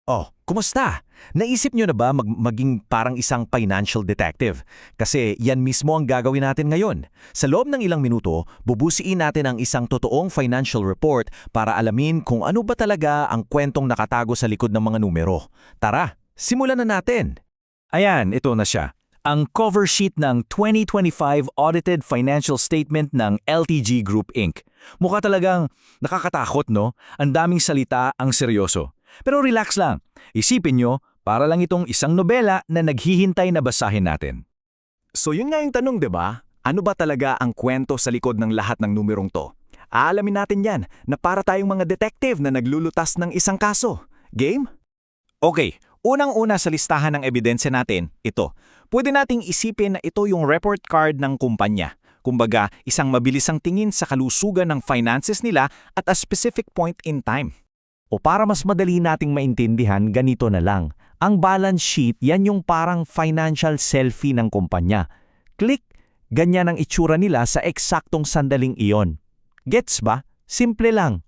Oh, kumusta? Naisip nyo na ba maging parang isang financial detective? Kasi yan mismo ang gagawin natin ngayon. Sa loob ng ilang minuto, bubusiin natin ang isang totoong financial report para alamin kung ano ba talaga ang kwentong nakatago sa likod ng mga numero. Tara, simulan na natin! Ayan, ito na siya. Ang cover sheet ng 2025 Audited Financial Statement ng LTG Group Inc. Mukha talagang nakakatakot, no? Ang daming salita, ang seryoso. Pero relax lang. Isipin nyo, para lang itong isang nobela na naghihintay na basahin natin. So yun nga yung tanong, 'di ba? Ano ba talaga ang kwento sa likod ng lahat ng numerong to? Aalamin natin yan na para tayong mga detective na naglulutas ng isang kaso. Game? Okay, unang-una sa listahan ng ebidensya natin, ito. Pwede nating isipin na ito yung report card ng kumpanya. Kumbaga, isang mabilisang tingin sa kalusugan ng finances nila at a specific point in time. O para mas madali nating maintindihan, ganito na lang. Ang balance sheet, yan yung parang financial selfie ng kumpanya. Click, ganyan ang itsura nila sa eksaktong sandaling iyon. Gets ba? Simple lang.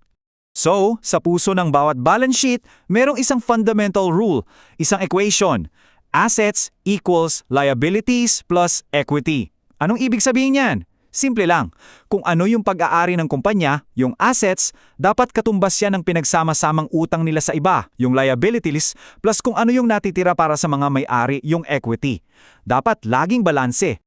So, sa puso ng bawat balance sheet, merong isang fundamental rule, isang equation. Assets equals liabilities plus equity. Anong ibig sabihin niyan? Simple lang. Kung ano yung pag-aari ng kumpanya, yung assets, dapat katumbas yan ng pinagsama-samang utang nila sa iba, yung liabilities, plus kung ano yung natitira para sa mga may-ari, yung equity. Dapat laging balanse.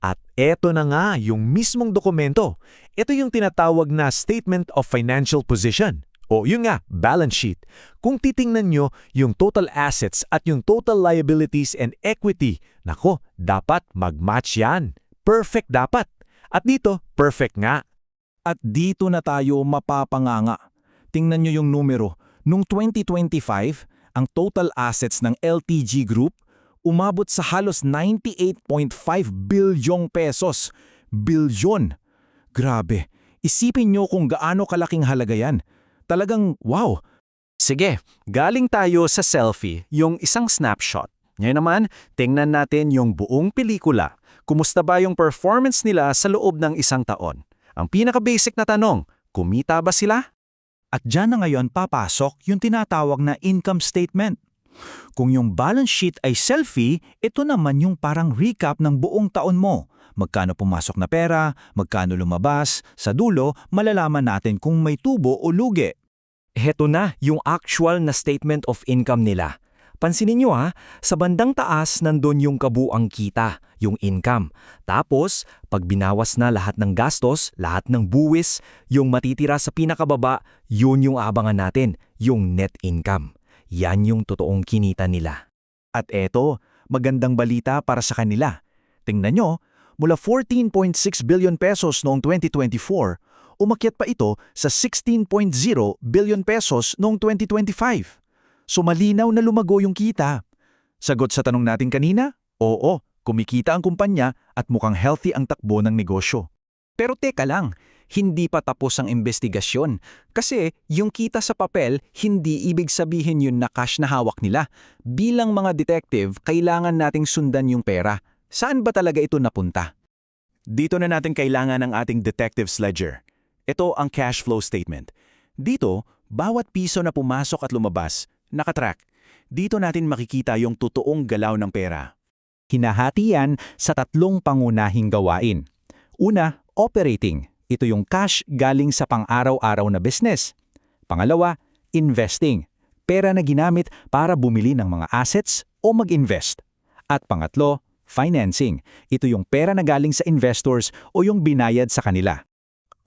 At eto na nga yung mismong dokumento. Ito yung tinatawag na Statement of Financial Position. O yun nga, balance sheet. Kung titingnan nyo yung total assets at yung total liabilities and equity, nako, dapat mag-match yan. Perfect dapat. At dito, perfect nga. At dito na tayo mapapanganga. Tingnan nyo yung numero. Noong 2025, ang total assets ng LTG Group umabot sa halos 98.5 bilyong pesos. Bilyon! Grabe! Isipin nyo kung gaano kalaking halaga yan. Talagang wow! Sige, galing tayo sa selfie, yung isang snapshot. Ngayon naman, tingnan natin yung buong pelikula. Kumusta ba yung performance nila sa loob ng isang taon? Ang pinaka-basic na tanong, kumita ba sila? At dyan na ngayon papasok yung tinatawag na income statement. Kung yung balance sheet ay selfie, ito naman yung parang recap ng buong taon mo. Magkano pumasok na pera, magkano lumabas, sa dulo, malalaman natin kung may tubo o lugi. Heto na yung actual na statement of income nila. Pansinin nyo sa bandang taas nandun yung kabuang kita, yung income. Tapos, pag binawas na lahat ng gastos, lahat ng buwis, yung matitira sa pinakababa, yun yung abangan natin, yung net income. Yan yung totoong kinita nila. At eto, magandang balita para sa kanila. Tingnan nyo, mula 14.6 billion pesos noong 2024, umakyat pa ito sa 16.0 billion pesos noong 2025. So malinaw na lumago yung kita. Sagot sa tanong natin kanina? Oo, kumikita ang kumpanya at mukhang healthy ang takbo ng negosyo. Pero teka lang, hindi pa tapos ang investigasyon. Kasi yung kita sa papel, hindi ibig sabihin yun na cash na hawak nila. Bilang mga detective, kailangan nating sundan yung pera. Saan ba talaga ito napunta? Dito na natin kailangan ng ating detective's ledger. Ito ang cash flow statement. Dito, bawat piso na pumasok at lumabas, nakatrack. Dito natin makikita yung totoong galaw ng pera. Hinahati yan sa tatlong pangunahing gawain. Una, operating. Ito yung cash galing sa pang-araw-araw na business. Pangalawa, investing. Pera na ginamit para bumili ng mga assets o mag-invest. At pangatlo, financing. Ito yung pera na galing sa investors o yung binayad sa kanila.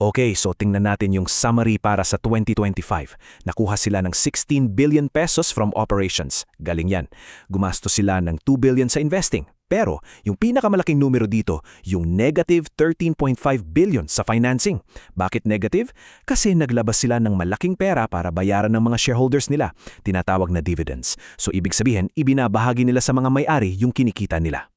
Okay, so tingnan natin yung summary para sa 2025. Nakuha sila ng 16 billion pesos from operations. Galing yan. Gumastos sila ng 2 billion sa investing. Pero, yung pinakamalaking numero dito, yung negative 13.5 billion sa financing. Bakit negative? Kasi naglabas sila ng malaking pera para bayaran ng mga shareholders nila. Tinatawag na dividends. So ibig sabihin, ibinabahagi nila sa mga may-ari yung kinikita nila.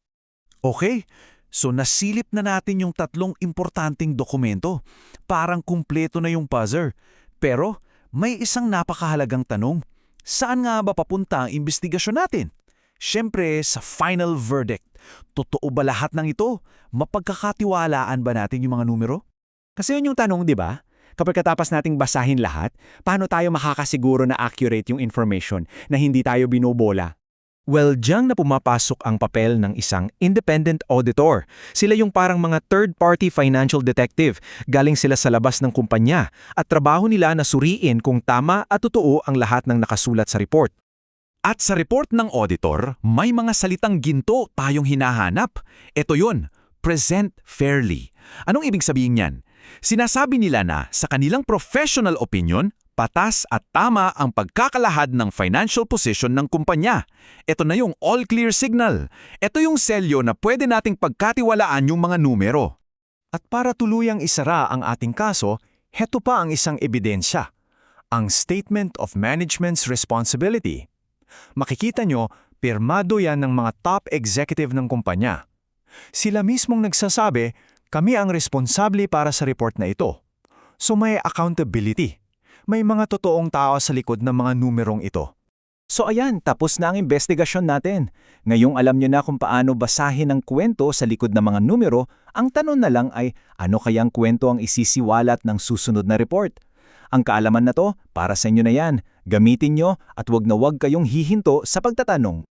Okay, so nasilip na natin yung tatlong importanteng dokumento. Parang kumpleto na yung puzzle. Pero may isang napakahalagang tanong. Saan nga ba papunta ang investigasyon natin? Siyempre, sa final verdict. Totoo ba lahat ng ito? Mapagkakatiwalaan ba natin yung mga numero? Kasi yun yung tanong, di ba? Kapag katapos nating basahin lahat, paano tayo makakasiguro na accurate yung information na hindi tayo binobola? Well, diyang na pumapasok ang papel ng isang independent auditor. Sila yung parang mga third-party financial detective. Galing sila sa labas ng kumpanya at trabaho nila na suriin kung tama at totoo ang lahat ng nakasulat sa report. At sa report ng auditor, may mga salitang ginto tayong hinahanap. Ito yun, present fairly. Anong ibig sabihin yan? Sinasabi nila na sa kanilang professional opinion, patas at tama ang pagkakalahad ng financial position ng kumpanya. Ito na yung all clear signal. Ito yung selyo na pwede nating pagkatiwalaan yung mga numero. At para tuluyang isara ang ating kaso, heto pa ang isang ebidensya. Ang Statement of Management's Responsibility. Makikita nyo, pirmado yan ng mga top executive ng kumpanya. Sila mismong nagsasabi, kami ang responsable para sa report na ito. So may accountability. May mga totoong tao sa likod ng mga numerong ito. So ayan, tapos na ang investigasyon natin. Ngayong alam nyo na kung paano basahin ang kwento sa likod ng mga numero, ang tanong na lang ay ano kayang kwento ang isisiwalat ng susunod na report? Ang kaalaman na to, para sa inyo na yan. Gamitin nyo at wag na wag kayong hihinto sa pagtatanong.